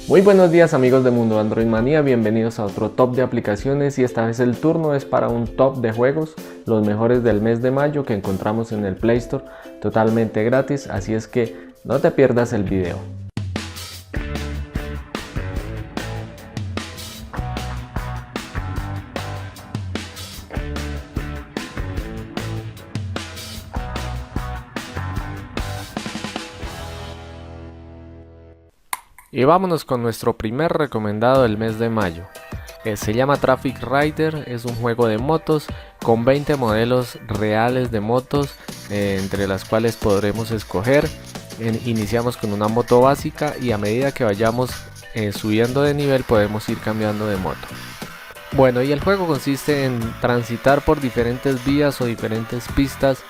Muy buenos días amigos de Mundo Android Manía, bienvenidos a otro top de aplicaciones y esta vez el turno es para un top de juegos, los mejores del mes de mayo que encontramos en el Play Store totalmente gratis, así es que no te pierdas el video. Y vámonos con nuestro primer recomendado del mes de mayo. Se llama Traffic Rider, es un juego de motos con 20 modelos reales de motos, entre las cuales podremos escoger. Iniciamos con una moto básica y a medida que vayamos subiendo de nivel podemos ir cambiando de moto. Bueno, y el juego consiste en transitar por diferentes vías o diferentes pistas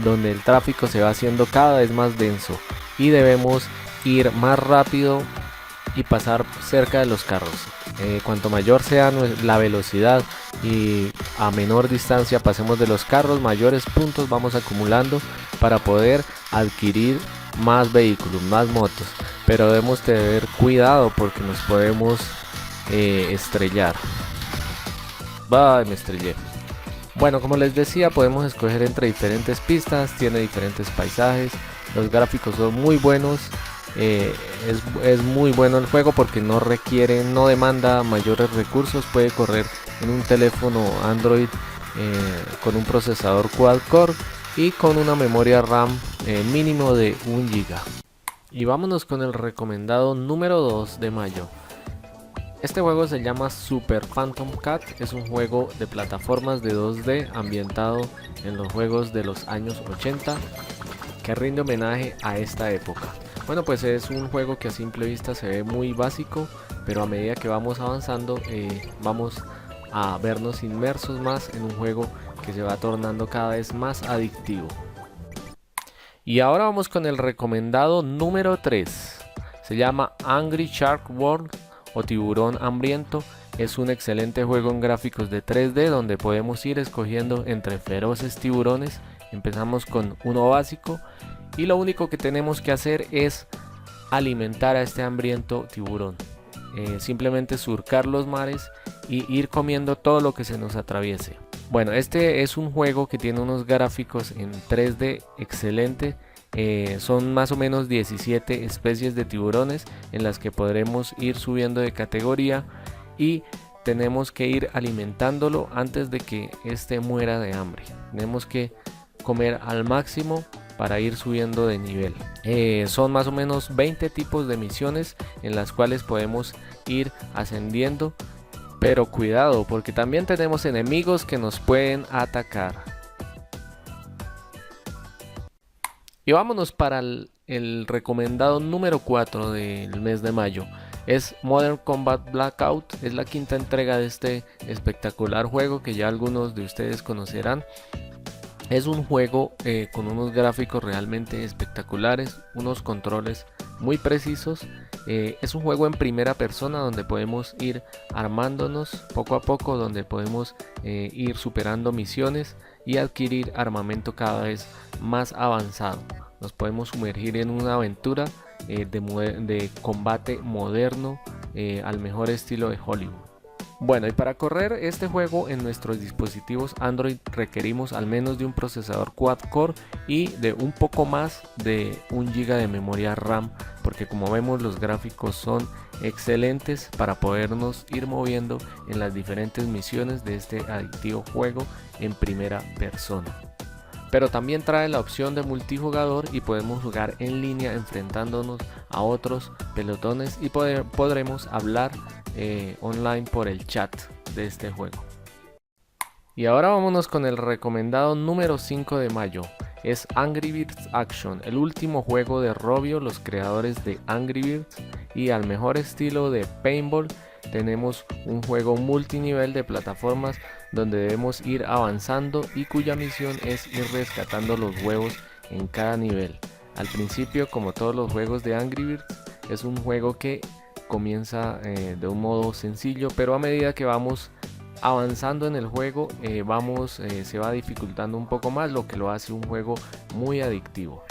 donde el tráfico se va haciendo cada vez más denso y debemos ir más rápido y pasar cerca de los carros. Cuanto mayor sea la velocidad y a menor distancia pasemos de los carros, mayores puntos vamos acumulando para poder adquirir más vehículos, más motos, pero debemos tener cuidado porque nos podemos estrellar. Me estrellé. Bueno, como les decía, podemos escoger entre diferentes pistas, tiene diferentes paisajes, los gráficos son muy buenos. Es muy bueno el juego porque no demanda mayores recursos, puede correr en un teléfono Android con un procesador quad-core y con una memoria RAM mínimo de 1 GB. Y vámonos con el recomendado número 2 de mayo. Este juego se llama Super Phantom Cat, es un juego de plataformas de 2D ambientado en los juegos de los años 80 que rinde homenaje a esta época. Bueno, pues es un juego que a simple vista se ve muy básico, pero a medida que vamos avanzando vamos a vernos inmersos más en un juego que se va tornando cada vez más adictivo. Y ahora vamos con el recomendado número 3. Se llama Angry Shark World o Tiburón Hambriento. Es un excelente juego en gráficos de 3D donde podemos ir escogiendo entre feroces tiburones. Empezamos con uno básico y lo único que tenemos que hacer es alimentar a este hambriento tiburón. Simplemente surcar los mares y ir comiendo todo lo que se nos atraviese. Bueno, este es un juego que tiene unos gráficos en 3D excelente. Son más o menos 17 especies de tiburones en las que podremos ir subiendo de categoría y tenemos que ir alimentándolo antes de que este muera de hambre. Tenemos que comer al máximo para ir subiendo de nivel. Son más o menos 20 tipos de misiones en las cuales podemos ir ascendiendo, pero cuidado porque también tenemos enemigos que nos pueden atacar. Y vámonos para el recomendado número 4 del mes de mayo. Es Modern Combat Blackout, es la quinta entrega de este espectacular juego que ya algunos de ustedes conocerán. Es un juego con unos gráficos realmente espectaculares, unos controles muy precisos. Es un juego en primera persona donde podemos ir armándonos poco a poco, donde podemos ir superando misiones y adquirir armamento cada vez más avanzado. Nos podemos sumergir en una aventura de combate moderno al mejor estilo de Hollywood. Bueno, y para correr este juego en nuestros dispositivos Android requerimos al menos de un procesador quad-core y de un poco más de 1 GB de memoria RAM, porque como vemos los gráficos son excelentes para podernos ir moviendo en las diferentes misiones de este adictivo juego en primera persona. Pero también trae la opción de multijugador y podemos jugar en línea enfrentándonos a otros pelotones y podremos hablar online por el chat de este juego. Y ahora vámonos con el recomendado número 5 de mayo. Es Angry Birds Action, el último juego de Rovio, los creadores de Angry Birds, y al mejor estilo de Paintball tenemos un juego multinivel de plataformas donde debemos ir avanzando y cuya misión es ir rescatando los huevos en cada nivel. Al principio, como todos los juegos de Angry Birds, es un juego que comienza de un modo sencillo, pero a medida que vamos avanzando en el juego se va dificultando un poco más, lo que lo hace un juego muy adictivo.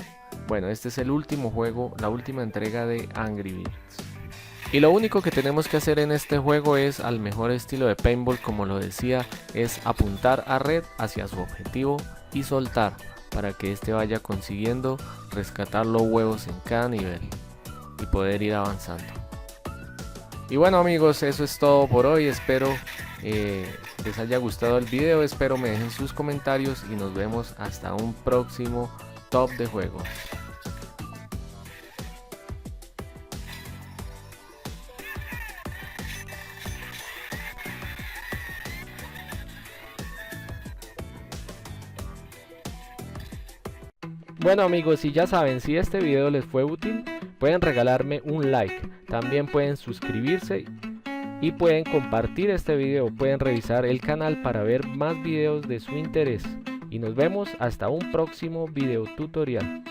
Bueno, este es el último juego, la última entrega de Angry Birds. Y lo único que tenemos que hacer en este juego es, al mejor estilo de paintball como lo decía, es apuntar a red hacia su objetivo y soltar para que este vaya consiguiendo rescatar los huevos en cada nivel y poder ir avanzando. Y bueno amigos, eso es todo por hoy. Espero les haya gustado el video, espero me dejen sus comentarios y nos vemos hasta un próximo top de juegos. Bueno amigos, y ya saben, si este video les fue útil, pueden regalarme un like, también pueden suscribirse y pueden compartir este video, pueden revisar el canal para ver más videos de su interés. Y nos vemos hasta un próximo video tutorial.